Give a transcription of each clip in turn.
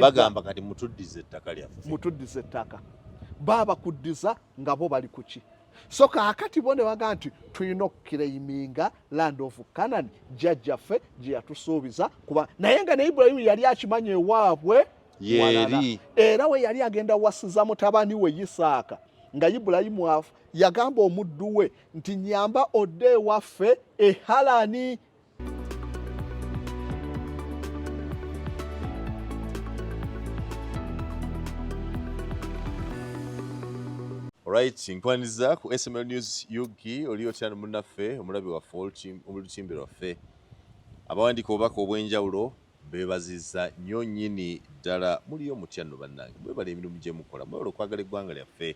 bagamba kati mutuddize ettaka lyaffe. Mutuddize ettaka. Baba kuddiza nga bo bali kuki. So kaakati bo ne baga nti tulina okukireiminga land of Canaan jjajjaffe gye yatusuubiza kuba naye nga ne Ibrahimu yali akimanya ewaabwe yeri era we yali agenda wasiza mutabani we Isaaka nga Ibrahimu yagamba omuddu we nti nyamba odde ewaffe e Harani. Alright, nkwaniza ku SML News Yugi oliyo cyane munaffe omulabi wa omulutimbe lwaffe abawandiika obubaka obw'enjawulo beebaziza nnyo nnyini ddala muliyo mutyano bannange mwebala emirimu gye mukola mwebala okwagala eggwanga lyaffe.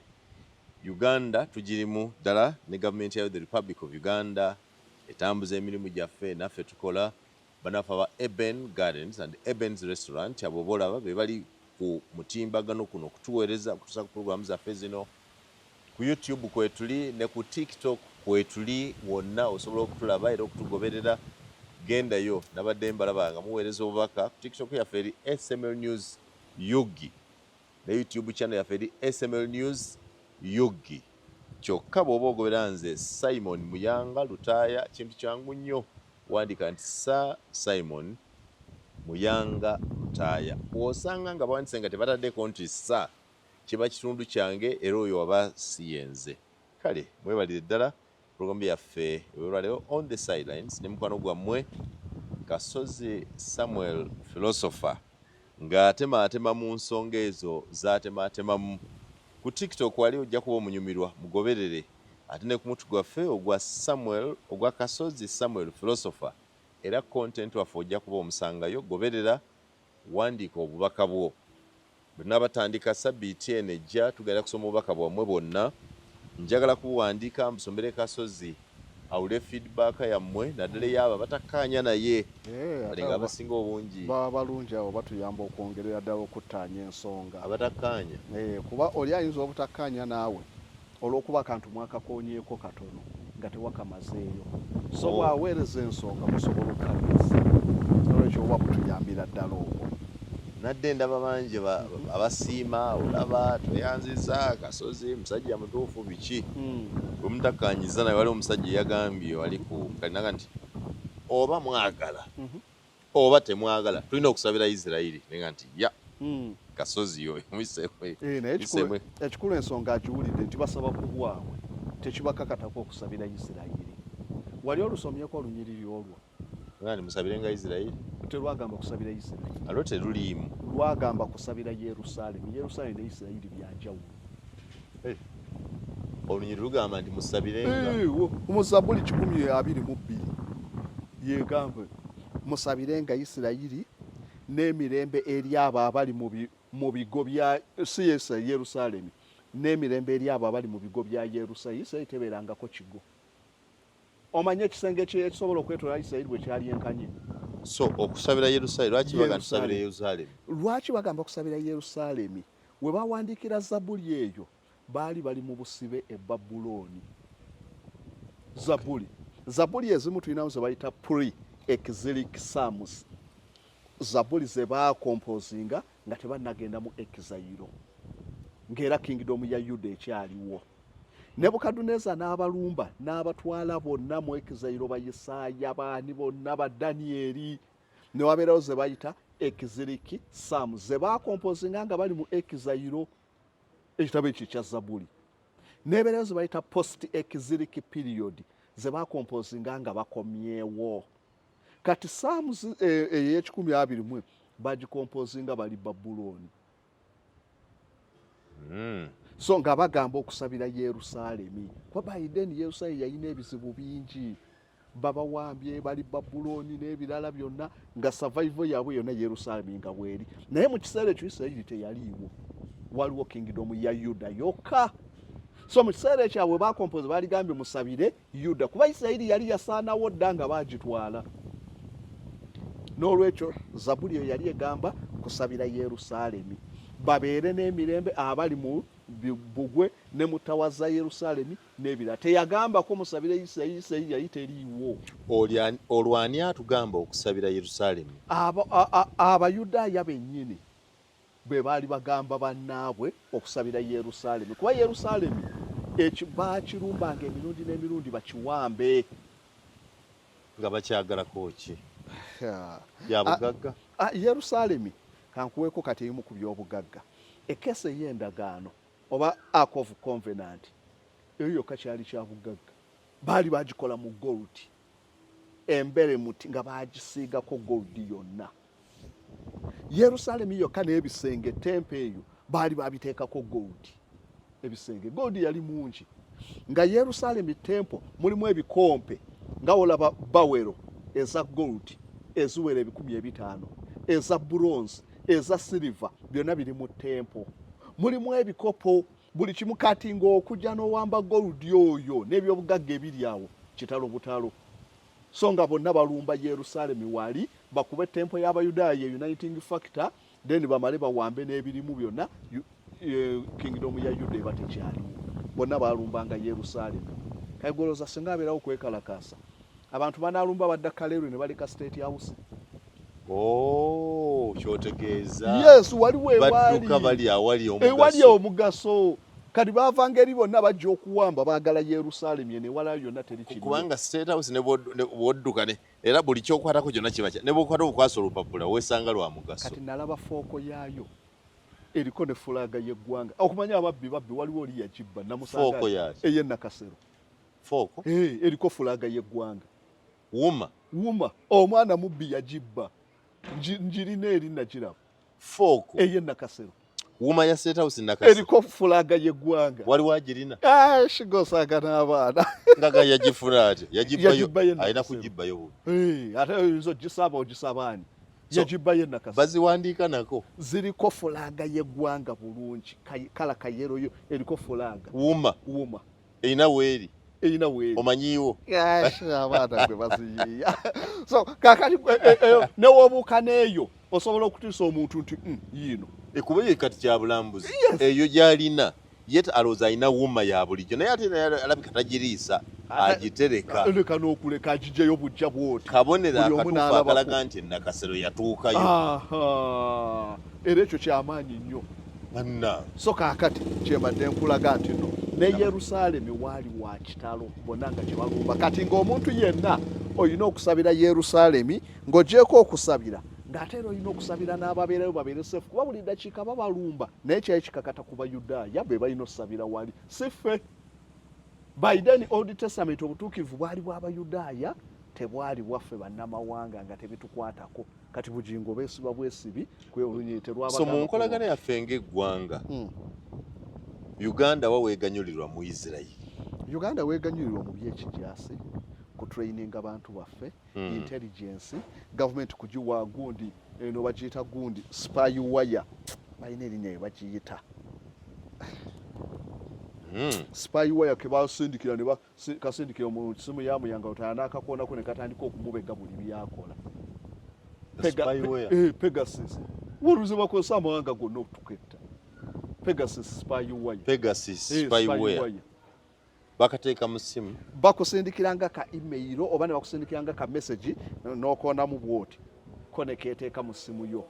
Uganda tugirimu ddala ne gavumenti ya the Republic of Uganda etambuza emirimu gyaffe naffe tukola banaffe aba Eben Gardens and Eben's Restaurant abo bolaba be bali ku mutimbagano kuno okutuweereza kutusa ku programu zaffe zino ku YouTube kwetuli ne ku TikTok kwetuli wonna osobola okutulaba era okutugoberera gendayo nabadde mbalaba nga muweereza obubaka ku TikTok yaffe eri SML News Yugi ne YouTube channel yaffe eri SML News Yugi kyokka bw'oba ogobera nze Simon Muyanga Lutaaya kintu kyangu nnyo wandika nti Simon Muyanga Lutaaya osanga nga bawandise nga tebataddeko nti kiba kitundu kyange era oyo waba siyenze. Kale mwebalire ddala programu yaffe olwaleero on the sidelines ne mukwano gwammwe Kasozi Samuel philosopher ng'atemaatema mu nsonga ezo z'atemaatemamu. Ku TikTok wali ojja kuba omunyumirwa mugoberere ate ne ku mutu gwaffe ogwa Kasozi Samuel philosopher era content waffe ojja kuba omusangayo goberera wandiika obubaka bwo. Bonna batandika sabbiiti eno ejja tugenda kusoma obubaka bwammwe bwonna njagala kubuwandiika mbusomere Kasozi awule feedback yammwe naddala y'abo batakkaanya naye balinga abasinga obungi balungi abo batuyamba okwongerera ddala okuttaanya ensonga abatakkaanya kuba oli ayinza obutakkaanya naawe olw'okuba akantu mwakakoonyeeko katono nga tewakamazeeyo so bwaweereza ensonga musobola okukkaanyisa olwekyo oba butuyambira ddala okwo. Nadde ndaba bangi abasiima olaba toyanziza Kasozi musajja mutuufu biki bwe mutakkaanyiza naye waliwo omusajja yagambye wali ku kalinaga nti oba mwagala oba temwagala tulina okusabira Isirayiri nenga nti Kasozi oyo muyiseemwe ekikulu ensonga agiwulidde nti basaba ku bwabwe tekibakakatako okusabira Isirayiri. Wali olusomyeko olunyiriri olwo ngani musabirenga Isirayiri terwagamba kusabira Isirayiri alo teruliimu lwagamba kusabira Yerusaalemi ne Isirayiri byanjawulo. Olunyiriri lugamba nti musabirenga mu Zabbuli 122 yegamba musabirenga Isirayiri n'emirembe eri abo abali mu bigo bya Yerusaalemi n'emirembe eri abo abali mu bigo bya Yerusaalemi. Isirayiri tebeerangako kigo. Omanye ekisenge ekisobola okwetoola Isirayiri bwe kyali enkanye. So okusabira Yerusaalemi lwaki bagamba kusabira Yerusaalemi? Lwaki bagamba kusabira Yerusaalemi? We bawandiikira Zabbuli eyo baali bali mu busibe e Babulooni. Zabbuli ezimu tulinamu ze bayita pre-exilic psalms. Zabbuli ze baakompozinga nga tebannagenda mu exile ng'era kingdom ya Yuda ekyaliwo. Nebukaduneza n'abalumba n'abatwala bonna mu exile ba Yesaaya baani bonna ba Danieri ne wabeerawo ze bayita exilic psalms ze baakompozinga nga bali mu exile ekitabo ekyo kya Zabbuli. N'ebeerawo ze bayita post exilic period ze baakompozinga nga bakomyewo. Kati psalms ey'ekikumi bagikompozinga bali Babulooni. So nga bagamba okusabira Yerusaalemi kuba Biden Yerusaalemi yalina ebizibu bingi babawambye bali Babulooni n'ebirala byonna nga survival yaabwe yonna Yerusaalemi nga bweri naye mu kiseera ekyo Isirayiri teyaliiwo waliwo kingdom ya Yuda yokka. So mu kiseera ekyabwe bakompoze baligambye musabire Yuda kuba Isirayiri yali yasaanawo dda nga baagitwala. N'olwekyo Zabbuli eyo yali egamba kusabira Yerusaalemi. babeere n'emirembe abali mu Bugwe ne mutawa za Yerusalemi n'ebira teyagambako musabire Isirayiri yali teriiwo. Olwani atugamba okusabira Yerusalemi? Abayudaaya bennyini bwe baali bagamba bannaabwe okusabira Yerusalemi kuba Yerusalemi bakirumbanga emirundi n'emirundi bakiwambe nga bakyagalako ki ya bugagga. Yerusalemi kankuweeko kati emu ku by'obugagga ekese y'endagaano oba Ark of Covenant eyo yokka kyali kya bugagga baali bagikola mu gold embere muti nga bagisiigako gold yonna. Yerusalemi yokka n'ebisenge tempe eyo baali babiteekako gold. Ebisenge gold yali mungi nga Yerusalemi temple mulimu ebikompe nga olaba bawero eza gold eziwera 500 eza bronze eza silver byonna biri mu temple. Mulimu ebikopo buli kimu kati ng'okujja n'owamba gold oyo n'ebyobugagga ebiri awo kitalo butalo. So nga bonna balumba Yerusalemi wali bakube temple y'Abayudaaya uniting factor then bamale bawambe n'ebirimu byonna kingdom ya Yuda eba tekyaliwo. Bonna balumbanga Yerusalemi. Kayigoloza singa abeerawo kwekalakasa abantu banalumba badda Kaleero ne baleka State House. Kyotegeeza yes waliwo badduka bali awali omugaso kati bavanga eri bonna bajja okuwamba baagala Yerusalemi ne wala yonna teri kiri kubanga State House ne bodduka ne era buli kyokwatako kyonna kiba ne bwokwata okwasa olupapula weesanga lwa mugaso. Kati nalaba fooko yaayo eriko ne fulaga y'eggwanga okumanya ababbi waliwo oli yagibba namusanga eye Nakasero fooko eriko fulaga y'eggwanga wuma omwana mubbi yagibba njirina eri nakiraba fooko eye Nakasero wuma ya State House Nakasero eriko fulaga y'eggwanga wali wagirina shigosaga n'abaana ngaga yagifuna ate yagibbayo alina kugibbayo ate oyinza ogisabaani yagibba ye Nakasero baziwandiika nako ziriko fulaga y'eggwanga bulungi kala kayero yo eriko fulaga wuma erina weeri omanyiiwo abaana gwe baziyiiya so kakati newobuuka n'eyo osobola okutiisa omuntu nti yiino ekuba ye kati kya bulambuzi eyo gy'alina yet alowooza alina wuma ya bulijjo naye ate alabika tagiriisa agitereka leka n'okuleka agijjayo bujja bwoti kabonera akatuufu akalaga nti Nakasero yatuukayo era ekyo kyamaanyi nnyo banna. So kaakati kyembadde nkulaga nti no ne Yerusalemi waali wa kitalo bonna nga kyebalumba kati ng'omuntu yenna olina okusabira Yerusalemi ng'ogyeko okusabira ng'ate era olina okusabira n'ababeerayo babeere sefu kuba buli ddakiika babalumba naye kyali kikakata ku Bayudaaya be balina okusabira wali si ffe. By then Old Testament obutuukivu bwali bw'Abayudaaya tebwali bwaffe bannamawanga nga tebitukwatako kati bugingo beesiba bwesibi kwe olunyirite lwabagamba. So mu nkolagana yaffe ng'eggwanga Uganda waweeganyulirwa mu Isirayiri. Uganda weeganyulirwa mu by'ekijaasi ku training abantu baffe intelligence government kugiwa gundi eno bagiyita gundi spy wire balina erinnya lye bagiyita spy wire ke basindikira ne kasindikira mu simu ya muyanga otana akakonako ne katandika okumubega buli byakola. Pegasus wuruze bakozesa amawanga gonna okutuketta Pegasus spy wire bakateeka mu simu bakusindikiranga ka email oba ne bakusindikiranga ka message n'okonamu bwoti ko ne keeteeka mu simu yo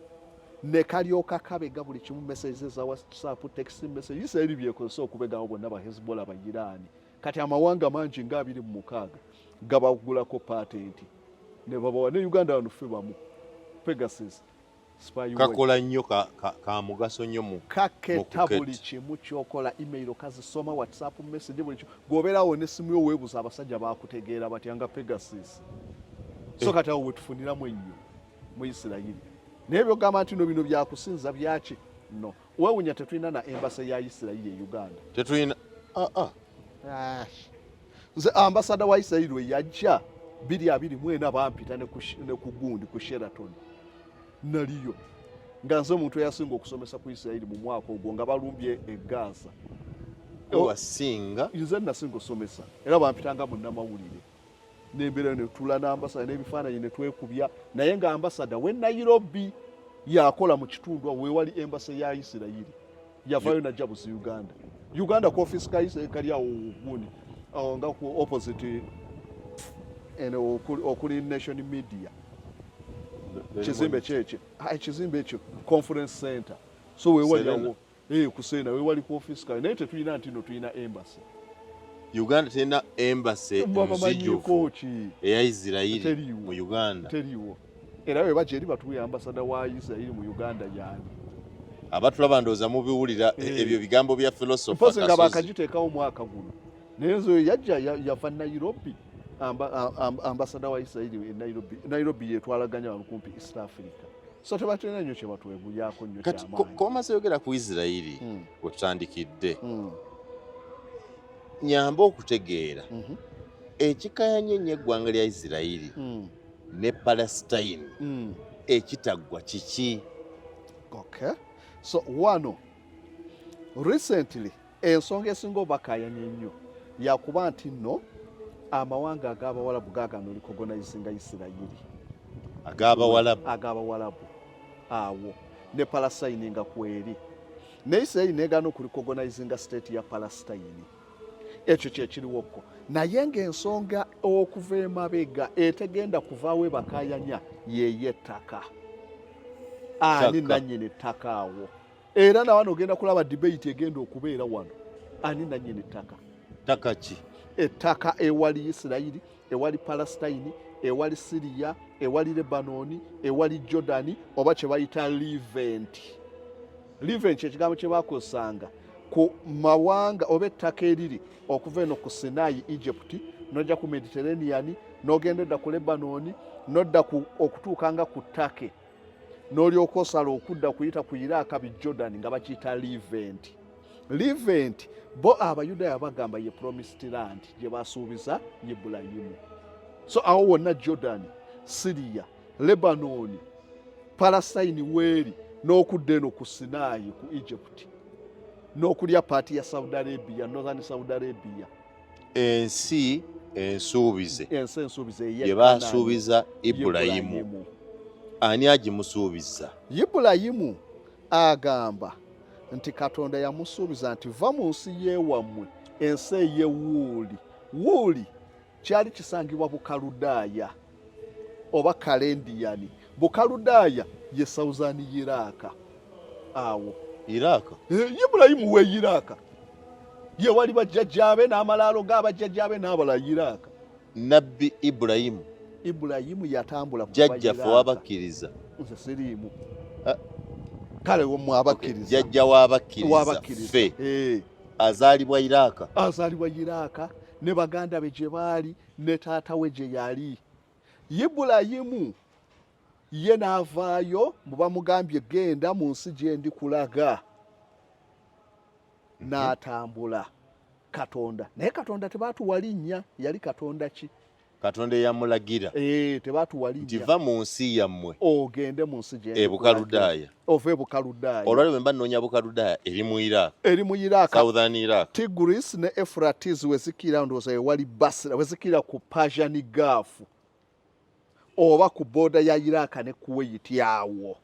ne kalyoka kabega buli kimu messages za WhatsApp text message Isirayiri byekozesa okubegawo bonna ba Hezbollah ba Irani kati amawanga mangi nga 26 gabagulako patent ne babawa ne Uganda wano bamu Pegasus spy kakola nnyo ka mugaso nnyo mu kaketa buli kimu kyokola email kazisoma WhatsApp message buli kimu gobeerawo ne simu yo weebuza abasajja bakutegeera batyanga Pegasus so kati awo wetufuniramu ennyo mu Isirayiri nebyo gamba nti bino byakusinza byaki no wewunya tetulina na embassy ya Isirayiri e Uganda tetulina nze ambassador wa Isirayiri we yajja 2024 bampita ne ku gundi ku Sheraton naliyo nga nze omuntu eyasinga okusomesa ku Isirayiri mu mwaka ogwo nga balumbye e Gaza owasinga nze nasinga osomesa era bampitanga munnamawulire nembera ne tula na ambassador n'ebifaananyi ne twekubya naye nga ambassador we Nairobi yakola mu kitundu wewali embassy ya Isirayiri yavayo najja buzi Uganda ku office kali awo gundi nga ku opposite okuli Nation Media kizimbe ekyo conference center so wewali awo kusena wewali ku office kali naye tetulina ntino tulina embassy Uganda tena embassy mzijufu eya Isirayiri mu Uganda teriwo era we baje eri batuwe ambassador wa Isirayiri mu Uganda yani abatulaba ndoza mubiwulira ebyo bigambo bya philosopher Kasozi nga bakagiteekawo mwaka guno nezo yajja yava Nairobi ambassador wa Isirayiri Nairobi yetwalaganya walukumpi East Africa so tebatena nnyo kye batwegulako nnyo kyamaanyi komaze yogera ku Isirayiri wetutandikidde nyamba okutegeera ekikayanye nnyo eggwanga lya Isirayiri ne Palastine ekitaggwa kiki? Okay, so wano recently ensonga esinga obakayanye nnyo yakuba nti nno amawanga ag'abawalabu gaagano recognizinga Isirayiri ag'abawalabu awo ne Palestine nga kweri ne Isirayiri negaana okurecognizinga state ya Palestine ekyo kyekiriwokko naye ng'ensonga okuva emabega etegenda kuvaawo bakayanya yeye ttaka ani nannyini ttaka awo era nawano ogenda kulaba debate egenda okubeera wano ani nannyini ttaka ki ettaka ewali Isirayiri ewali Palestine ewali Syria ewali Lebanoni ewali Jordani oba kye bayita Levant kyekigambo kye bakozesanga ku mawanga oba ettaka eriri okuva eno ku Sinai Egypt nojja ku Mediterranean n'ogenda edda ku Lebanoni nodda okutuukanga ku Ttake n'olyoka osala okudda kuyita ku Iraq bi Jordan nga bakiyita Levant bo abayudaaya bagamba ye promised land gye basuubiza Ibulayimu so awo wonna Jordan Syria Lebanoni Palestine weeri n'okudda eno ku Sinai ku Egypt n'okulya paati ya Saudi Arabia Northern Saudi Arabia ensi ensuubize ye basuubiza Ibulayimu ani agimusuubiza? Ibulayimu agamba nti Katonda yamusuubiza nti va mu nsi yeewammwe ensi eye Wuuli kyali kisangibwa Bukaludaaya oba Kalendiyani Bukaludaaya ye Southern Iraq awo Ibulayimu we Iraq ye wali bajjajjaabe n'amalaalo g'abajjajjaabe n'abala Iraq Nabbi Ibulayimu yatambula jjajjaffe wabakkiriza nze siriimu kale mwabakkiriza jjajja wabakkiriza ffe azaalibwa Iraq ne baganda be gye baali ne taata we gye yali Ibulayimu ye n'avaayo mubamugambye genda mu nsi gye ndi kulaga n'atambula Katonda naye Katonda tebaatuwa linnya yali Katonda ki? Katonda yamulagira tebaatuwa linnya nti va mu nsi yammwe ogende mu nsi gye Bukaludaaya ove Bukaludaaya olwali bwe mba nnoonya Bukaludaaya eri mu Iraq Southern Iraq Tigris ne Euphrates wezikira ndowooza ewali Basra wezikira ku Persian Gulf oba ku boda ya Iraq ne Kuwait awo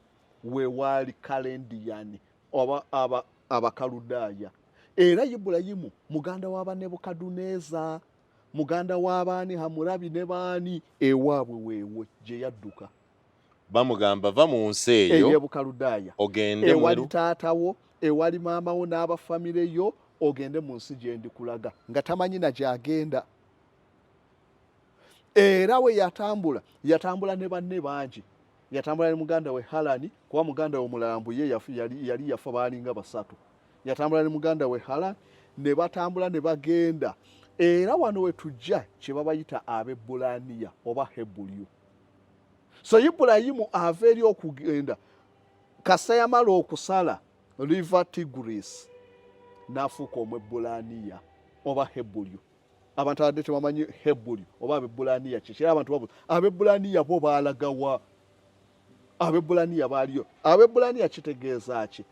wewaali Kalendiyani oba Abakaludaaya era Ibulayimu muganda wa Nebukaduneza muganda w'abaani Hamurabi ne baani ewaabwe weewe gye yadduka bamugamba va mu nsi eyo Bukaludaaya ogende ewali taatawo ewali maamawo n'abafamire yo ogende mu nsi gye ndi kulaga nga tamanyi na gy'agenda era we yatambula ne banne bangi yatambula ne muganda we Harani kuba muganda we Omulambu ye yali yafa baalinga basatu yatambula ne muganda we Harani ne batambula ne bagenda era wano we tujja kye babayita Abebulaniya oba Hebulyu so Ibulayimu ava eri okugenda kasa yamala okusala River Tigris n'afuuka Omwebulaniya oba Hebulyu abantu abadde tebamanyi Hebulyu oba Abebulaniya kyekira abantu babuuza Abebulaniya bo baalagawa Abebulaniya baaliyo Abebulaniya kitegeeza ki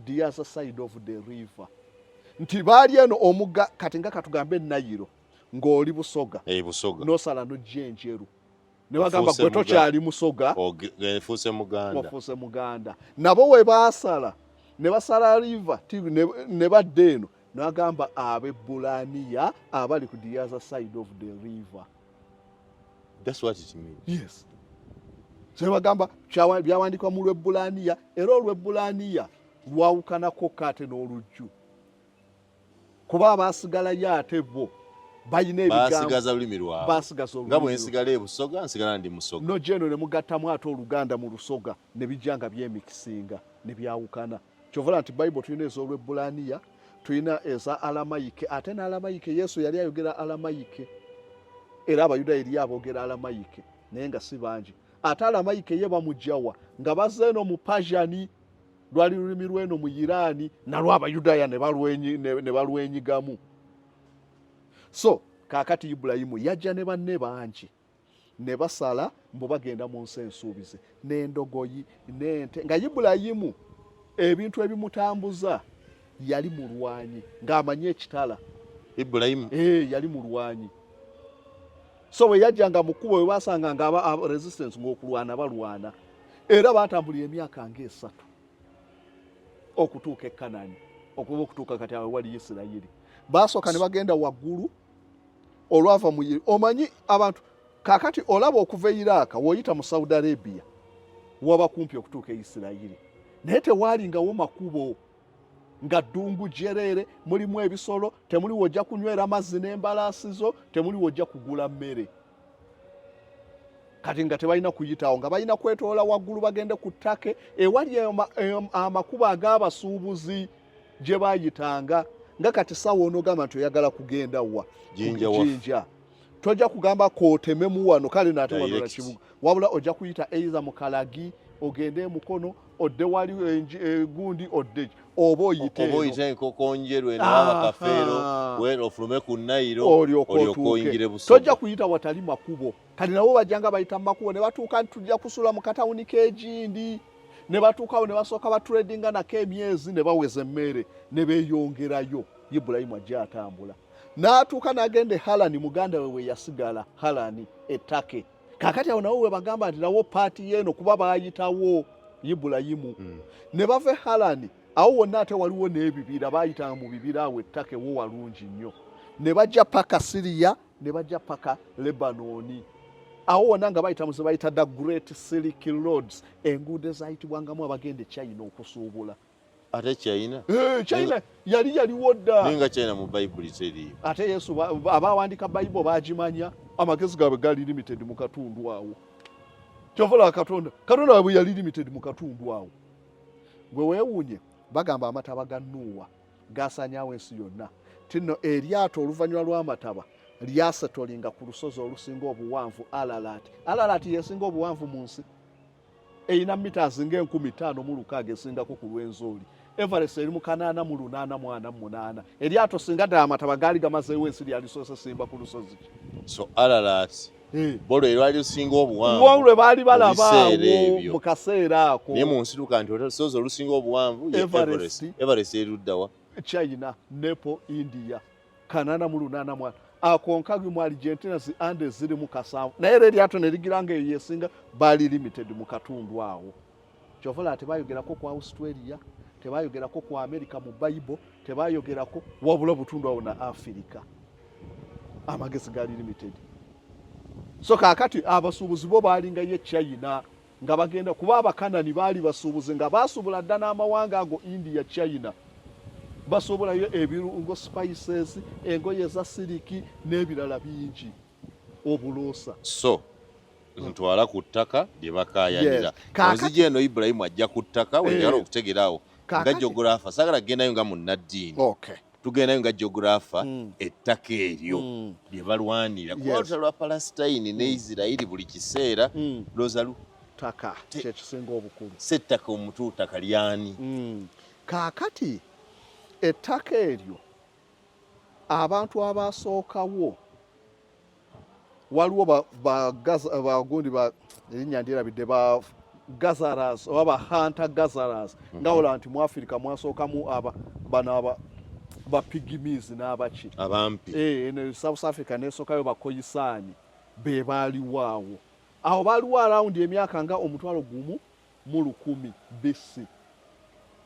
the other side of the river nti baali eno omugga kati nga katugambe Nayiro ng'oli Busoga Busoga n'osala n'ojja enjeru ne bagamba gwe tokyali musoga efuuse muganda nabo we baasala ne basala river ne badde eno ne bagamba ab'Ebbulaniya abali ku the other side of the river. That's what it means. Yes. So bagamba byawandikwa mu Lwebbulaniya era Olwebbulaniya lwawukanako kate n'olujju kuba abasigalayo ate bo bayina basigaza lulimi lwabwe basigaza nga bwe nsigala ebusoga nsigala ndi musoga no jeno ne mugattamu ate Oluganda mu Lusoga ne bijjanga byemikisinga ne byawukana kyovala nti Bible tulina ez'Olwebbulaniya tulina eza Alamayike ate n'Alamayike Yesu yali ayogera Alamayike era Abayudaaya eri aboogera Alamayike naye nga si bangi ate Alamayike ye bamugjawa nga bazze eno mu Persian lwali lulimi lweno mu Irani nalwo Abayudaaya ne balwenyigamu. So kakati Ibulayimu yajja ne banne bangi ne basala mbo bagenda mu nsi ensuubize n'endogoyi n'ente nga Ibulayimu ebintu ebimutambuza yali mulwanyi ng'amanyi ekitala. Ibulayimu yali mulwanyi. So we yajjanga mu kkubo we basanga nga resistance ng'okulwana balwana era batambulira emyaka nga 3 okutuuka e Kanani okuba okutuuka kati awo wali Isirayiri basooka ne bagenda waggulu olwava mu omanyi abantu kakati olaba okuva e Iraq woyita mu Saudi Arabia waba kumpi okutuuka e Isirayiri naye tewaalingawo makubo nga ddungu jerere mulimu ebisolo temuli wojja kunywera mazzi n'embalaasizo temuli wojja kugula mmere kati nga tebalina kuyitawo nga balina kwetoola waggulu bagende ku Ttaka ewali amakubo ag'abasuubuzi gye baayitanga nga kati sawa onogamba nti oyagala kugenda wa Jinja tojja kugamba kootememu wano kale naate wanola kibuga wabula ojja kuyita eiza mu Kalagi ogende Mukono odde wali gundi odde oba oyite enkokonjerwe n'abakafeero wera ofulume ku Nairo olyokoyingire Busoga tojja kuyita watali makubo kati nabo bajjanga bayita mu makubo ne batuuka tujja kusula mu katawuni k'Egindi ne batuukawo ne basooka batradinga nako emyezi ne baweza emmere ne beeyongerayo Ibulayimu ajja atambula n'atuuka n'agenda Harani muganda we yasigala Harani Ttaka kakati awo nawo we bagamba nti nawo paati yeeno kuba baayitawo Ibulayimu ne bava Harani awo wonna ate waliwo n'ebibira baayitanga mu bibira awo Ttaka wo walungi nnyo ne bajja paka Siriya ne bajja paka Lebanoni awo wonna nga bayita muze bayita the Great Silk Roads enguudo ezayitibwangamu abagenda China okusuubula. Ate China yaliwo dda ninga China mu Bible teriyo ate Yesu abaawandika Bible baagimanya amagezi gaabwe gali limited mu katundu awo kyovola Katonda waabwe yali limited mu katundu awo gwe weewuunye bagamba amataba ga Nuuwa gaasanyaawo ensi yonna tino eryato oluvannyuma lw'amataba lyasetolinga ku lusozi olusinga obuwanvu Alalati yesinga obuwanvu mu nsi eyina meters nga 1500 esingako ku lw'enzooli Everest eri mu 848 eryato singa ddala amataba gaali gamazeewo ensi lyalisoose simba ku lusozi so Alalati bolo erwali lusinga obuwanvu lwe baali balabaawo mu kaseera ako naye mu nsituka nti olusozi olusinga obuwanvu Everest eruddawa China, Nepal, India 848 akonkagi mu Argentina zi ande ziri mu kasanvu naye eryato ne ligiranga eyo yesinga baali limited mu katundu awo kyovola tebayogerako ku Australia tebayogerako ku America mu Bible tebayogerako wabula butundu awo na Africa amagezi gaali limited. So kakati abasuubuzi bo baalinga ye China nga bagenda kuba Abakanani baali basuubuzi nga baasuubula dda n'amawanga ago India China basoobolayo ebirungo spices engoye za siliki n'ebirala bingi obuloosa so ntwala ku Ttaka lye bakaayanira onzija eno Ibulayimu ajja ku Ttaka wenjala okutegeraawo nga geographer sagala kugendayo nga munnaddiini tugendayo nga geographer Ettaka eryo lye balwanira kuba olutalo lwa Palastine ne Isirayiri buli kiseera looza Ttaka kyekisinga obukulu Ttaka omutuutaka lyani kaakati Ettaka eryo abantu abaasookawo waliwo bagundi erinnya ndyerabidde ba Gazaras oba ba Hunter Gazaras nga olaba nti mu Africa mwasookamu bano ba Pygmies n'abaki abampi ne South Africa n'esookayo bakoyisaani be baaliwo awo awo baaliwo around emyaka nga omutwalo gumu mu 1000 BC.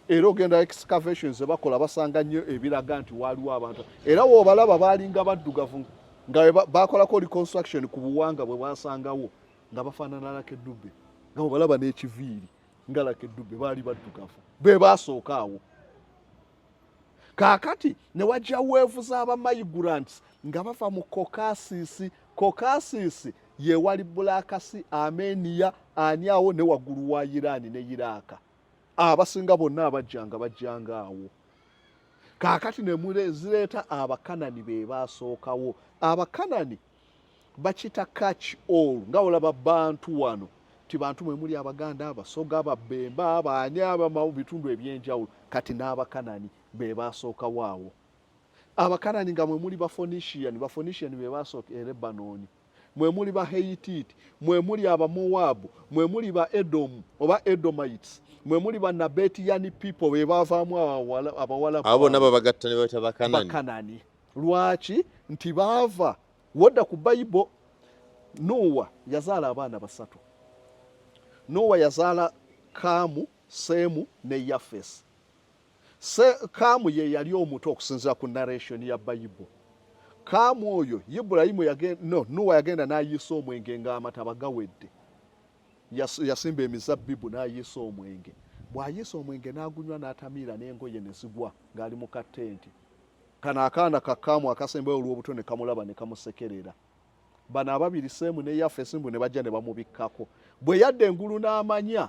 Era ogenda excavations bakola basanga nnyo ebiraga nti waaliwo abantu era woobalaba baalinga baddugavu nga bakolako reconstruction ku buwanga bwe basangawo nga bafaanana Lakedubbe nga obalaba n'ekiviiri nga Lakedubbe baali baddugavu be baasooka awo. Kaakati ne wajja weevu z'abamigrants nga bava mu Caucasus ye wali Bulakasi, Armenia, ani awo ne waggulu wa Irani ne Iraka. Abasinga bonna bajjanga awo. Kaakati ne zireeta Abakanani be baasookawo. Abakanani bakita catch all nga olaba bantu wano ti bantu mwe muli Abaganda, Abasoga, Ababemba, abaani mu bitundu ebyenjawulo kati n'Abakanani be baasookawo awo. Abakanani nga mwe muli Bafonician be baasooka e Lebanon, mwe muli ba Hittite, mwe muli Abamowabu, mwe muli ba Edom oba Edomites, mwe muli ba Nabatian people be baavaamu Abawalabu. Abo nabo bagatta ne bayita Bakanani. Lwaki? Nti baava wodda ku Bayibo. Nowa yazaala abaana basatu. Nowa yazaala Kaamu, Seemu ne Yafesi. Kaamu ye yali omuto okusinziira ku narration ya Bayibo. Kaamu oyo Nowa yagenda n'ayiisa omwenge ng'amata bagawedde. Yasimba emizabbibu n'ayiisa omwenge. Bw'ayiisa omwenge n'agunywa n'atamiira n'engoye ne zigwa ng'ali mu katenti. Kano akaana ka Kaamu akasembayo olw'obuto ne kamulaba ne kamusekerera. Bano ababiri Seemu ne Yafesi mbu ne bajja ne bamubikkako. Bwe yadda engulu n'amanya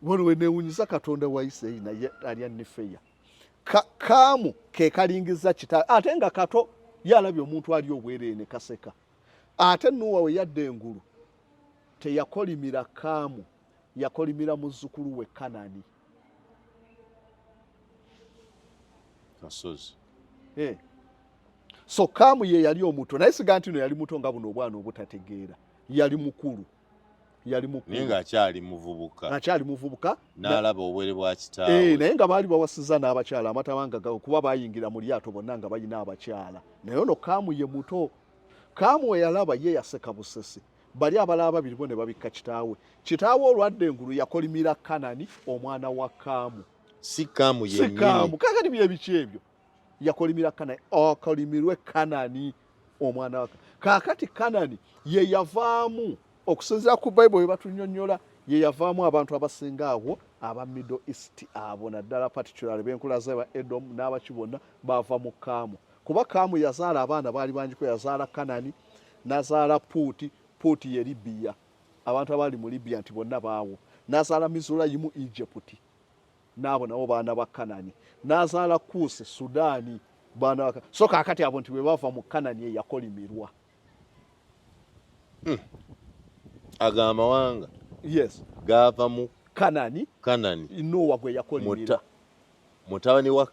we neewuunyiza Katonda wa Isirayiri naye alya Nifeya. Kaamu ke kalingiza kitaawe ate nga kato yalabye omuntu ali obwereere ne kaseka. Ate Nuuwa we yadda engulu teyakolimira Kaamu, yakolimira muzzukulu we Kanani. Kasozi. So Kaamu ye yali omuto naye siga nti no yali muto nga buno obwana obutategeera. Yali mukulu. Naye ng'akyali muvubuka. N'alaba obwere bwa kitaawe. Naye nga baali bawasiza n'abakyala amatabanga kuba bayingira mu lyato bonna nga balina abakyala. Naye ono Kaamu ye muto. Kaamu we yalaba ye yaseka busesi. Bali abalaba babiri bo ne babikka kitaawe. Kitaawe olwadde engulu yakolimira Kanani omwana wa Kaamu. Si Kaamu yennyini. Kakati bye biki ebyo? Yakolimira Kanani, okolimirwe Kanani omwana wa Kaakati Kanani ye yavaamu okusinziira ku Bayibuli bwe batunnyonnyola ye yavaamu abantu abasinga awo aba Middle East abo naddala particularly b'enkula z'aba Edom n'abaki bonna baava mu Kaamu. Kuba Kaamu yazaala abaana baali bangiko, yazaala Kanani n'azaala Puuti ye Libiya, abantu abaali mu Libiya nti bonna baawo, n'azaala Mizulayimu Egypt n'abo nabo baana ba Kanani, n'azaala Kuusi Sudaani baana ba so kaakati abo nti bwe bava mu Kanani ye yakolimirwa. Aga amawanga gaava mu Kanani. Nowa gwe yakolimira. Mutabani wa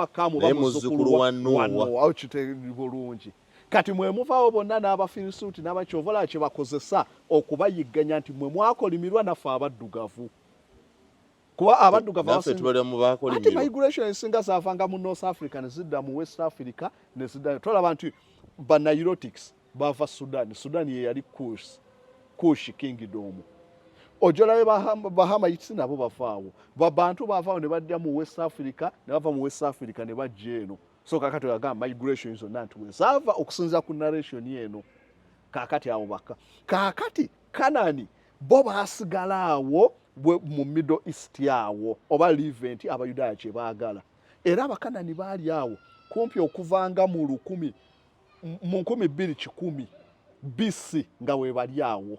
Kaamu naye muzzukulu wa Nowa. Awo kitegeera bulungi. Kati mwe muvaawo bonna n'Abafirisuuti n'Abakyovola kye bakozesa okubayigganya nti mwe mwakolimirwa naffe abaddugavu. Kuba abaddugavu ate migration esinga zaavanga mu North Africa ne zidda mu West Africa ne zidda. Tolaba nti Banilotics baava Sudan ye yali Kush Kingdom. Ojolabe Bahamites nabo bavaawo. Babantu baavaawo ne badda mu West Africa ne bava mu West Africa ne bajja eno. So kakati yagamba migration zonna nti wezaava okusinza ku narration eno. Kakati awo baka. Kakati Kanani bo baasigala awo mu Middle East awo oba Levant Abayudaaya kye baagala. Era Abakanani baali awo kumpi okuvanga mu 210 BC nga we bali awo.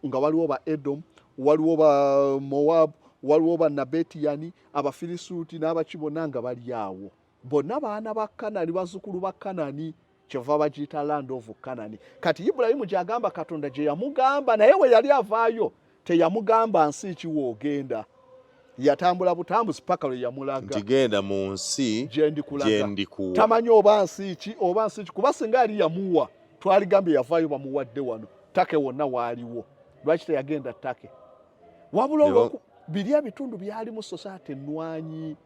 Nga waliwo ba Edom, waliwo ba Moab, waliwo ba Nabatiani, Abafirisuuti n'abaki bonna nga bali awo. Bonna baana ba Kanani, bazzukulu ba Kanani, kyeva bagiyita land of Kanani. Kati Ibulayimu gy'agamba Katonda gye yamugamba naye we yali avaayo teyamugamba nsi ki woogenda. Yatambula butambuzi paka lwe yamulaga. Nti genda mu nsi gye ndikuwa. Tamanyi oba nsi ki kuba singa ali yamuwa twaligambye yavaayo bamuwadde wano. Ttaka wonna waaliwo. Lwaki teyagenda Ttaka? Wabula biri ebitundu byali mu society ennwanyi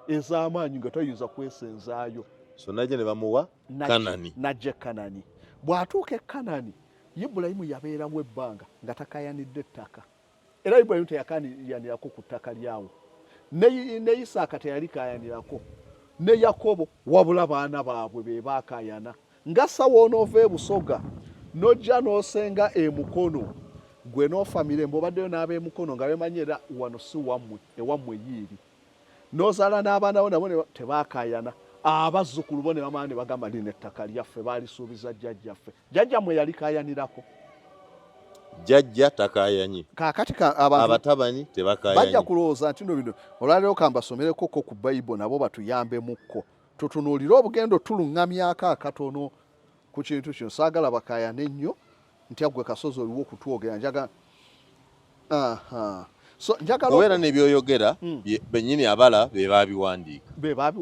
ez'amaanyi nga toyinza kwesenzaayo. So najja ne bamuwa Kanani. Najja Kanani. Bw'atuuka e Kanani Ibulayimu yabeerawo ebbanga nga takayanidde ettaka era Ibulayimu teyakayanirako ku ttaka lyawo ne Isaaka teyali kayanirako ne Yakobo wabula baana baabwe be baakayana nga sawo onoova ebusoga n'ojja n'osenga emukono gwe n'ofamire mb'obaddeyo n'ab'emukono nga bemanyira wano si wammwe ewammwe yiiri n'ozaala n'abaana bo nabo tebaakayana abazzukulu bo ne bamala ne bagamba lino ettaka lyaffe baalisuubiza jjajjaffe jjajjammwe yali kayanirako jjajja takayanye kaakati abatabani tebakayanye bajja kulowooza nti no bino olwaleero kambasomereko ku Bayibuli nabo batuyambemukko tutunuulire obugendo tuluŋŋamyako akatono ku kintu kino saagala bakayane nnyo nti aggwe Kasozi oliwo okutwogera njagala so njagala obeera n'ebyoyogera bennyini abala be baabiwandiika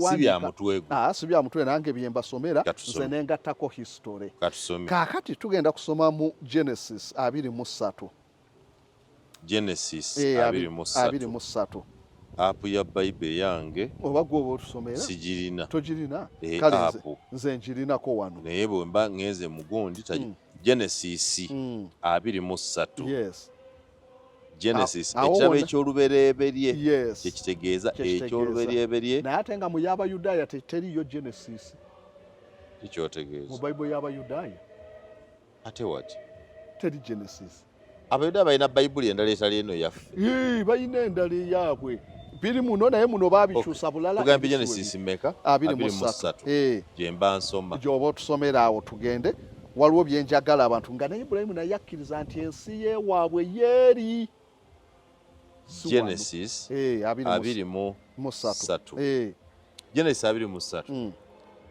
si bya mutwe gwe si bya mutwe nange bye mbasomera nze nengattako history kaakati tugenda kusoma mu Genesis 23 Genesis 23 apu ya Bayibuli yange oba gwoba otusomera sigirina togirina kale nze ngirinako wano naye bwe mba ngenze mugundi Genesis 23 yes Genesis ekitabo eky'olubereberye kyekitegeeza eky'olubereberye naye ate nga mu y'Abayudaaya teriyo Genesis kikyotegeeza mu Bayibuli y'Abayudaaya ate wati teri Genesis Abayudaaya balina Bayibuli endala etali eno yaffe balina endala eyaabwe biri muno naye muno baabikyusa bulala tugamba Genesis mmeka 23 gye mba nsoma gy'oba otusomera awo tugende waliwo byenjagala abantu nga naye Ibulayimu naye akkiriza nti ensi y'ewaabwe yeeri Genesis 23 Genesis 23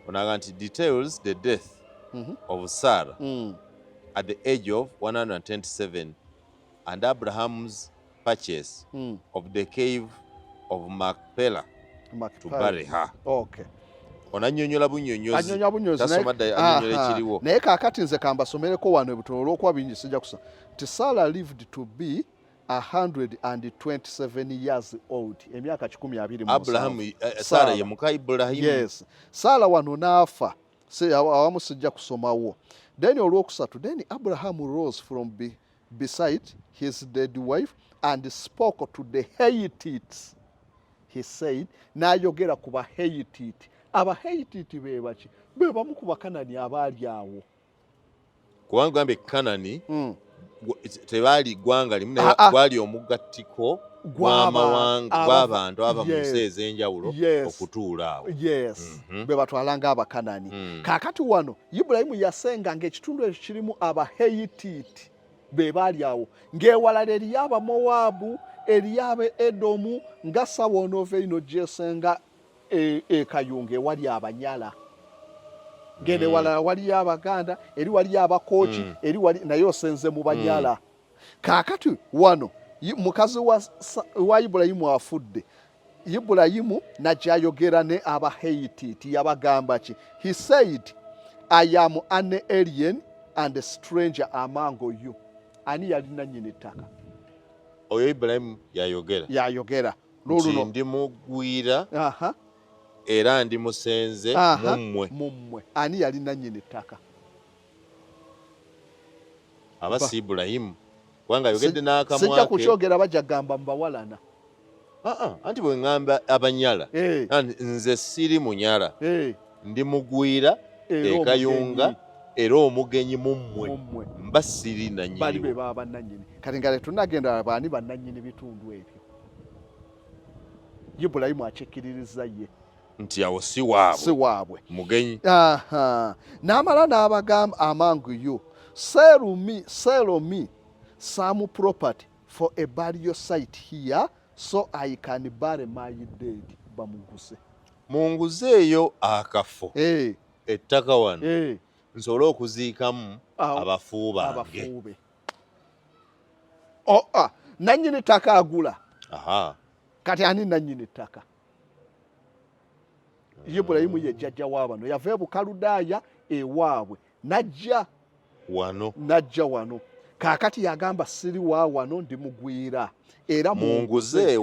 onaga nti details the death of Sarah at the age of 127 and Abraham's purchase of the cave of Machpelah to bury her. Okay. Onanyonyola bunyonyozi tasoma anyonyola ekiriwo naye kaakati nze kambasomereko wano ebitono olw'okuba bingi sijja kusoma nti Sarah lived to be 127 years old emyaka 127 Abraham Sarah ye muka Ibrahim yes Sarah wano naafa awamu sijja kusomawo then olwokusatu then Abraham rose from beside his dead wife and spoke to the Hittites he said n'ayogera ku Bahititi Abahititi be baki be bamu ku Bakanani abaali awo kubanga gambe Kanani tebaali ggwanga limu naye gwali omugattiko gw'amawanga gw'abantu aba mu nsi ez'enjawulo okutuula awo be batwalanga Abakanani kaakati wano Ibulayimu yasenga ng'ekitundu ekyo kirimu Abahititi be baali awo ng'ewalala eriyo Abamowaabu eriyo Abe-Edomu nga sawa onoova eno gyesenga ekayunga ewali Abanyala ngende walala waliyo Abaganda eri waliyo Abakooki eri wali naye osenze mu Banyala kaakati wano mukazi wa Ibulayimu afudde Ibulayimu najayogera ne Abahititi yabagamba ki he said I am an alien and a stranger among you ani yalina nyini ttaka oyo Ibulayimu yayogera nti ndi mugwira era ndi musenze mummwe ani yalina nyini ttaka abasi Ibulayimu kubanga ayogedde n'akamwa sijja kukyogera bajja gamba mbawalana anti bwe ŋŋamba Abanyala nze siri munyala ndi mugwira ekayunga era omugenyi mummwe mba siri nanyini bali be baba bannanyini kati nga tunagenda baani bannanyini bitundu ebyo Ibulayimu akyekiririza ye nti awo si waabwe mugenyi n'amala n'abagamba among you sell me some property for a burial site here so I can bury my dead bamuguse munguzeeyo akafo ettaka wano nsobole okuziikamu abafu bange nannyini ttaka agula kati ani nannyini ttaka Ibulayimu ye jjajja w'abano yava Bukaludaaya ewaabwe najja wano kaakati yagamba siri wa wano ndi mugwira era munguze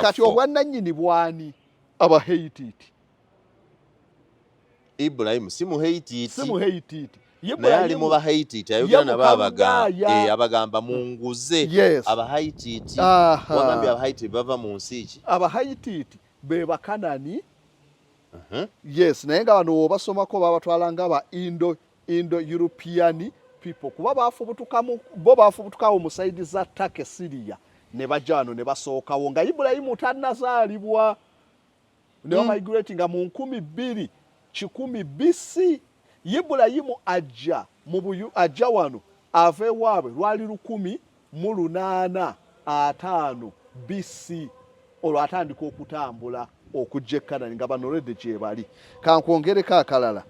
kati obwannannyini bwani Abahititi Ibulayimu si Muhititi naye ali mu Bahititi ayogera nabo abagamba munguze Abahititi. Wagambye Abahititi bava mu nsi ki? Abahititi be Bakanani. Yes, naye nga bano obasomako babatwala nga ba Indo-European people kuba bafubutukawo mu saidi za Ttaka Syria ne bajja wano ne basookawo nga Ibulayimu tannazaalibwa ne bamigrate nga mu 2010 BC. Ibulayimu ajja wano ava ewaabwe lwali 1805 BC olwo atandika okutambula okujja e Kanani nga bano already gye bali. Kankwongereko akalala.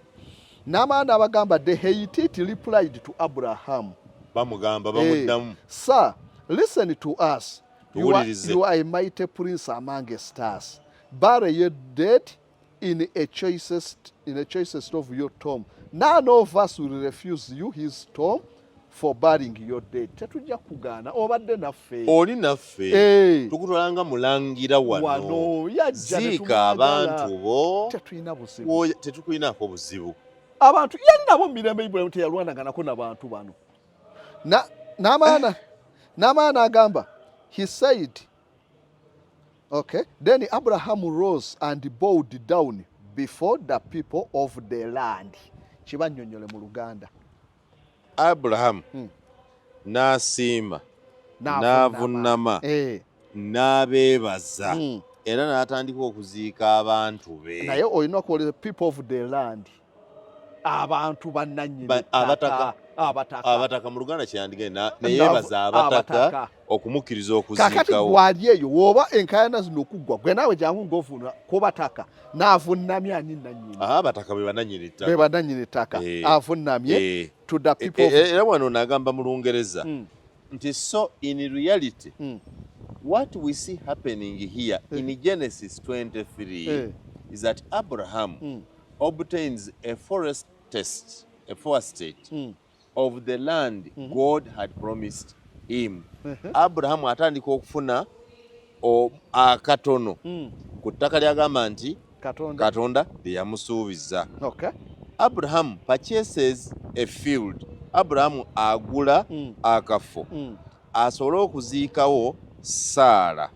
N'amaana abagamba the Hittite replied to Abraham. Bamugamba bamuddamu. Sir, listen to us. You are a mighty prince among stars. Bury your dead in a choicest of your tomb. None of us will refuse you his tomb for burying your dead. Tetujja kugaana obadde naffe. Oli naffe. Tukutwalanga mulangira wano. Ziika abantu bo. Tetulina buzibu. Tetukulinaako buzibu. Abantu yalinawo mirembe Ibulayimu teyalwananga nako n'abantu bano. N'amaana agamba, he said, okay, then Abraham rose and bowed down before the people of the land. Kibannyonnyole mu Luganda. Abraham n'asiima n'avunnama n'abeebaza era n'atandika okuziika abantu be. Naye olina okuwulira people of the land. Abantu bannannyini abataka mu Luganda kyandigenda ne yeebaza abataka okumukkiriza okuziikawo. Kakati gwali eyo woba enkayana zino okuggwa gwe naawe jangu ng'ovunula ku bataka n'avunnamye ani nannyini. Abataka be bannannyini ttaka avunnamye to the people. Era wano n'agamba mu Lungereza nti so in reality what we see happening here in Genesis 23 is that Abraham obtains a forest of the land God had promised him. Abraham atandika okufuna akatono ku ttaka lyagamba nti Katonda lye yamusuubiza. Abraham purchases a field. Abraham agula akafo asobole okuziikawo Saara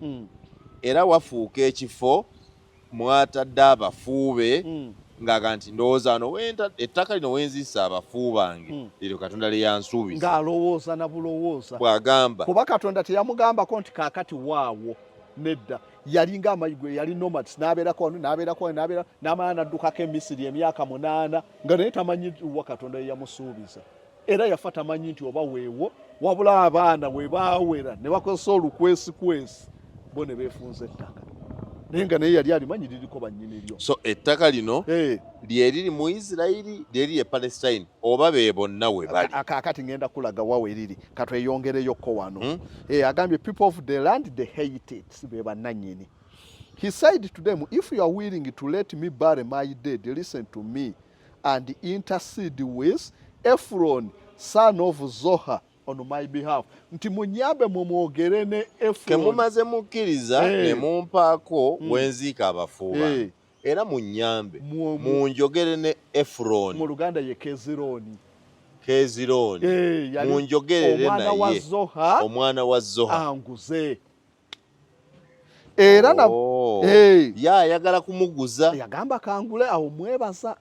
era wafuuka ekifo mwatadde abafuube ng'aga nti ndowooza no ettaka lino wenziisa abafu bange liryo Katonda lye yansuubiza. Ng'alowooza na bulowooza bw'agamba kuba Katonda teyamugambako nti kaakati waawo nedda. Yali ng'amayigwe, yali nomads, n'abeerako n'amala n'addukako e Misiri emyaka 8 nga naye tamanyi wa Katonda ye yamusuubiza. Era yafa tamanyi nti oba weewo wabula abaana we baawera ne bakozesa olukwesi bo ne beefunza ettaka. Naye nga naye yali alimanyi liriko bannyini lyo. So ettaka lino lye riri mu Isirayiri lye riri e Palestine oba be bonna we bali. Kaakati ngenda kulaga wawe riri katweyongereyoko wano. Agambye people of the land they hate it be bannannyini. He said to them, if you are willing to let me bury my dead, listen to me and intercede with Ephron son of Zohar on my behalf. Nti munyambe mumwogere ne Ephron. Kemumaze mukkiriza ne mumpaako wenziika abafuuba. Era munyambe munjogere ne Ephron. Mu Luganda ye Kezironi. Munjogerere naye omwana wa Zoha anguze. Era ayagala kumuguza. Yagamba kangule awo mwebaza.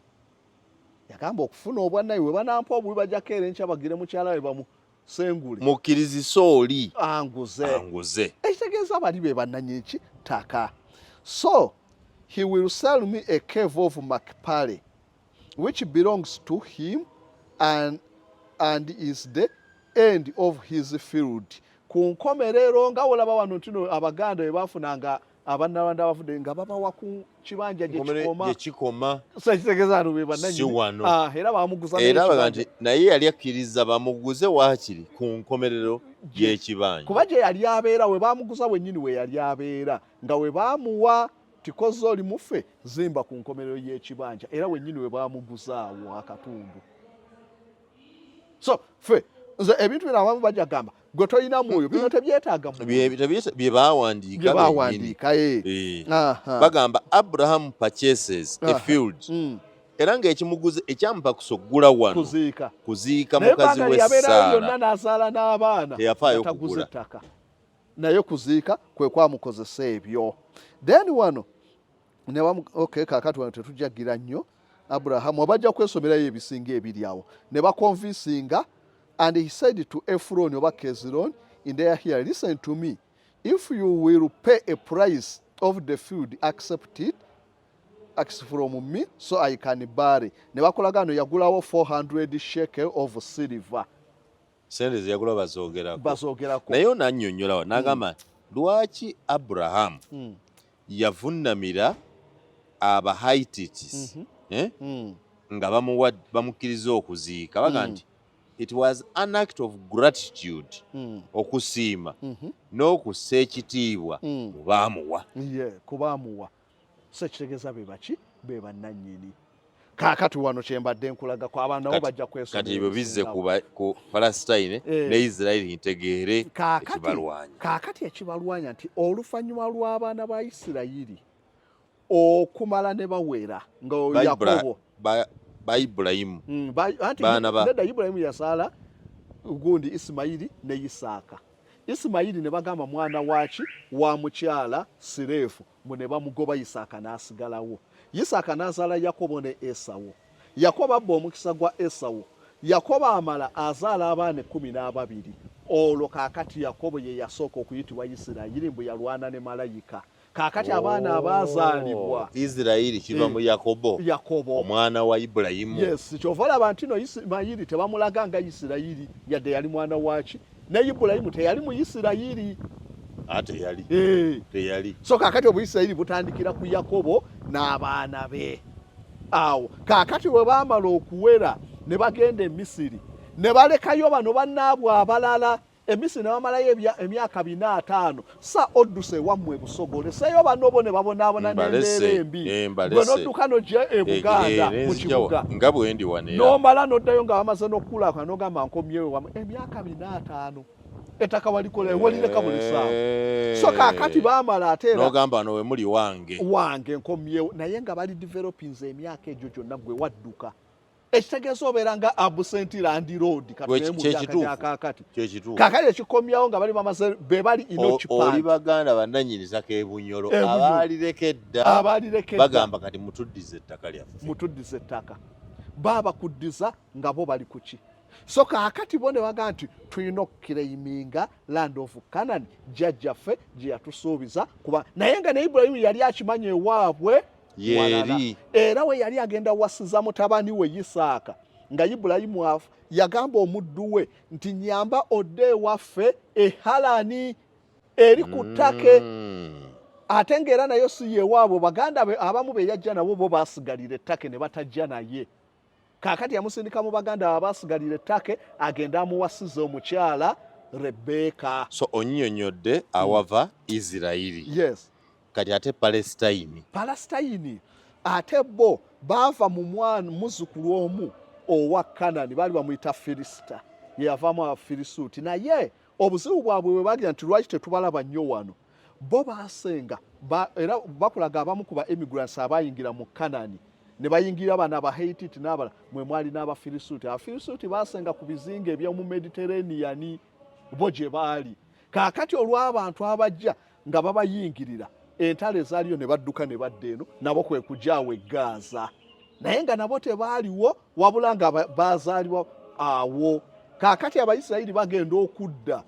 Yagamba okufuna obwannaye we banampa obubi bajjako era enkya bagire mukyala we bamusengule. Mukkiriziso oli anguze. Ekitegeeza bali be bannannyini ki ttaka. So he will sell me a cave of Macpale which belongs to him and is the end of his field. Ku nkomerero nga olaba wano ntino Abaganda we bafunanga abannabanda abafudde nga babawa ku kibanja gye kikoma. Sekitegeeza ano be bannannyini. Era bamuguza naye yali akkiriza bamuguze waakiri ku nkomerero gy'ekibanja. Kuba gye yali abeera we bamuguza wennyini we yali abeera nga we baamuwa tikoze oli mufe zimba ku nkomerero y'ekibanja era wennyini we baamuguzaawo akatundu. So fe nze ebintu bino abamu bajja gamba gwe tolina mwoyo bino tebyetaaga bye baawandiika bagamba Abraham purchases a field era ng'ekimuguze ekyamupa kusogula wano kuziika mukazi we Saara n'azaala n'abaana teyafaayo kugula ttaka naye kuziika kwe kwamukozesa ebyo. Then wano okay, kaakati wano tetujjagira nnyo Abraham abajja kwesomerayo ebisinga ebiri awo ne bakonvinsinga, and he said to Ephron oba Kezron in their here, listen to me, if you will pay a price of the field, accept it, ask from me so I can buy. Ne bakolaga no yagulawo 400 shekel of silver. Sente ziyagula bazoogerako naye onannyonnyola n'agamba lwaki Abraham yavunnamira Abahitites nga bamukkiriza okuziika baga nti it was an act of gratitude okusiima n'okussa ekitiibwa mubaamuwa kubaamuwa. So kitegeeza be baki be bannannyini. Kaakati wano kyembadde nkulaga ko abaana nabo bajja kwesomera kati ebyo bizze ku Palastine ne Israeli ntegeere ekibalwanya. Kaakati ekibalwanya nti oluvannyuma lw'abaana ba Isirayiri okumala ne bawera nga Yakobo ba Ibulayimu nedda Ibulayimu yasaala gundi Isimayiri ne Isaaka. Isimayiri ne bagamba mwana waki wa mukyala Sireefu ne bamugoba Isaaka n'asigalawo. Isaaka n'azaala Yakobo ne Esawu. Yakobo abba omukisa gwa Esawu. Yakobo amala azaala abaana 12. Olwo kaakati Yakobo ye yasooka okuyitibwa Isirayiri mbu yalwana ne malayika. Kaakati abaana abazaalibwa Isirayiri kiva mu Yakobo omwana wa Ibulayimu. Yes, kyova olaba nti no Isimayiri tebamulaga nga Isirayiri yadde yali mwana waki, ne Ibulayimu teyali mu Isirayiri. Teyali. So kaakati Obuyisirayiri butandikira ku Yakobo n'abaana be. Awo kaakati bwe baamala okuwera ne bagenda e Misiri ne balekayo bano bannaabwe abalala. Emisiri ne bamalayo emyaka 4-5. Sa odduse wammwe busogole seyo bano bo ne babonaabona n'embeera embi. Bwe nodduka n'ojja e Buganda mu kibuga nga bwe ndi wanera n'omala n'oddayo nga bamaze n'okukulaaka n'ogamba nkomyewo wammwe emyaka 4-5. Ettaka walikola walireka buli ssaawa. So kaakati baamala ate era n'ogamba no we muli wange nkomyewo naye nga bali developings emyaka egyo gyonna gwe wadduka. Ekitegeeza obeera nga absent land road kaakati ekikomyawo nga bali bamaze be bali oli baganda bannannyiniza k'ebunyolo abaalirekedda bagamba kati mutuddize ettaka lyaffe baabakuddiza nga bo bali kuki. So kaakati bo ne baga nti tulina okukiraiminga land of Canaan jjajjaffe gye yatusuubiza kuba naye nga ne Ibulayimu yali akimanya ewaabwe yeri era we yali agenda wasiza mutabani we Isaaka nga Ibulayimu yagamba omuddu we nti nyamba odde ewaffe Harani eri ku ttake. Ate ng'era nayo si yewaabwe baganda be abamu be yajja nabo bo baasigalira ettake ne batajja naye. Kaakati yamusindika mu baganda abaasigalira ettake agenda amuwasiza omukyala Rebeka. So onnyonnyodde awava Isirayiri. Yes. Kati ate Palastine ate bo baava mu mwana muzzukulu omu owa Kanani baali bamuyita Filisita yeyavaamu Abafirisuuti naye obuzibu bwabwe bwe bagira nti lwaki tetubalaba nnyo wano bo baasenga era bakulaga abamu ku ba immigrants abayingira mu Kanani ne bayingira bana Abahititi n'abala mwe mwali n'Abafirisuuti. Abafirisuuti baasenga ku bizinga eby'omu Mediterranean bo gye baali. Kaakati olw'abantu abajja nga babayingirira entale zaaliyo ne badduka ne badda eno nabo kwe kujaawo e Gaza naye nga nabo tebaaliwo wabula nga baazaalibwa awo. Kaakati Abayisirayiri bagenda okujja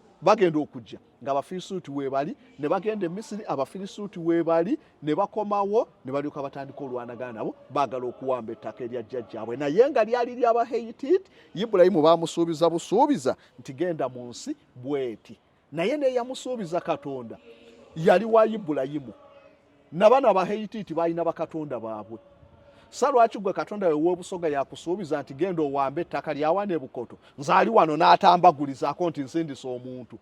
nga Abafirisuuti weebali ne bagenda e Misiri, Abafirisuuti weebali ne bakomawo ne balyoka batandika olwanagana nabo baagala okuwamba ettaka erya jjajjaabwe naye nga lyali ly'Abahititi. Ibulayimu baamusuubiza busuubiza nti genda mu nsi bweti naye ne yamusuubiza Katonda yali wa Ibulayimu nabana Abahititi balina bakatonda baabwe. Salwaki gwe Katonda we w'obusoga yakusuubiza nti genda owambe ettaka lyawa ne Bukoto nzaali wano n'atambagulizaako nti nsindise omuntu.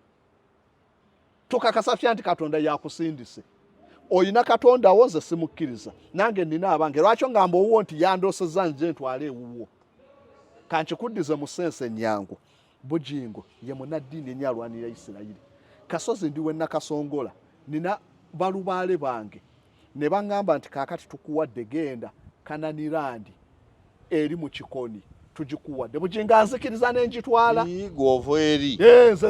Tukakasa nti Katonda yakusindise. Oyina Katonda wo nze simukkiriza nange nina abange lwaki ngamba owuwo nti yandoosezza nje ntwale ewuwo. Kankikuddize mu sense ennyangu Bujingo ye munnaddiini ennyo alwanira Isirayiri. Kasozi ndi we Nakasongola nina balubaale bange ne baŋŋamba nti kaakati tukuwadde genda Kananirandi eri mu kikoni tugikuwadde bujinga nzikiriza n'engitwala igwovo eri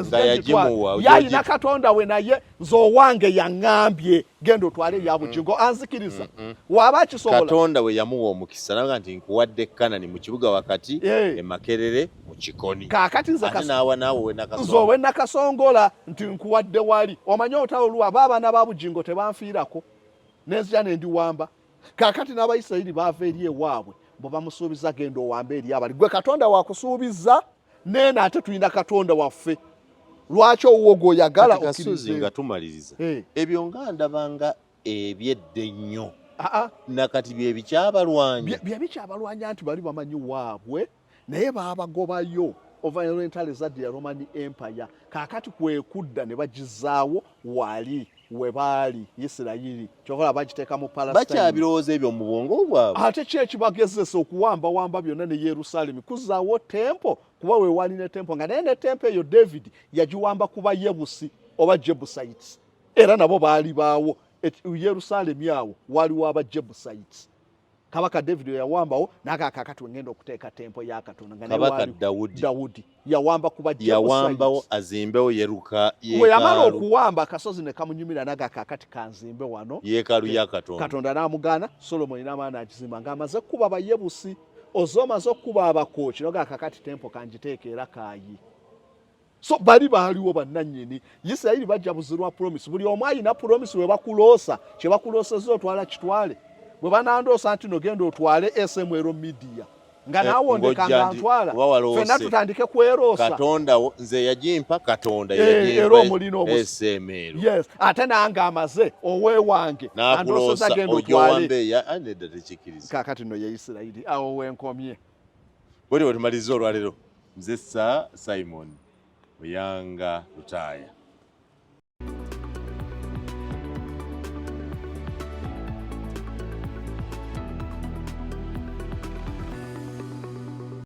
nga yagimuwa yalina katonda we naye nze owange yaŋŋambye genda otwale ya bujingo anzikiriza waba akisobola katonda we yamuwa omukisa naga nti nkuwadde Kanani mu kibuga wakati Makerere mu kikoni kakati nze naawe nakasongola nti nkuwadde wali omanye otawolwa baabana ba bujingo tebanfiirako nenzija nendiwamba kakati n'Abayisirayiri baava eri ewaabwe bwe bamusuubiza genda owambe eri abali gwe katonda wakusuubiza nene ate tulina katonda waffe lwaki owoogo oyagala Kasozi nga tumaliriza ebyo nga ndabanga ebyedde nnyo nakati bye bikyabalwanya nti bali bamanyi waabwe naye baabagobayo oluvannyuma ezadde ya Roman Empire kakati kwekudda ne bagizaawo wali we baali Isirayiri kyokola bagiteeka mu Palastine bakyabirowooza ebyo mu bwongo bwabwe ate ki ekibagezesa okuwamba byonna ne Yerusaalemi kuzaawo tempo kuba we wali ne tempo nga naye ne tempo eyo David yagiwamba kuba Yebusi oba Jebusites era nabo baali baawo Yerusaalemi awo waliwo aba Jebusites kabaka David yawambawo nakakakati ngenda okuteeka tempo ya Katonda nga kabaka Daudi yawamba kuba yawambawo azimbewo we yamala okuwamba Kasozi ne kamunyumira nakakakati kanzimbe wano yeekaalu ya Katonda n'amugaana Solomoni n'amaana agizimba ng'amaze kuba Bayebusi ozomaze okuba abakooki nakakakati tempo kanjiteeka era kaayi so bali baaliwo bannannyini Isirayiri bajja buzirwa promise buli omu ayina promise we bakuloosa kye bakulooseza otwala kitwale bwe banandoosa nti no genda otwale SMR media nga naawondekanga ntwala fenna tutandike kweroosa katonda nze yagimpa katonda era omulina SMR yes ate nange amaze oweewange andooseza genda otwale nedda tekikiriza kakati no ye Isirayiri awo wenkomye bwe tumaliriza olwaleero nze Simon Muyanga Lutaaya.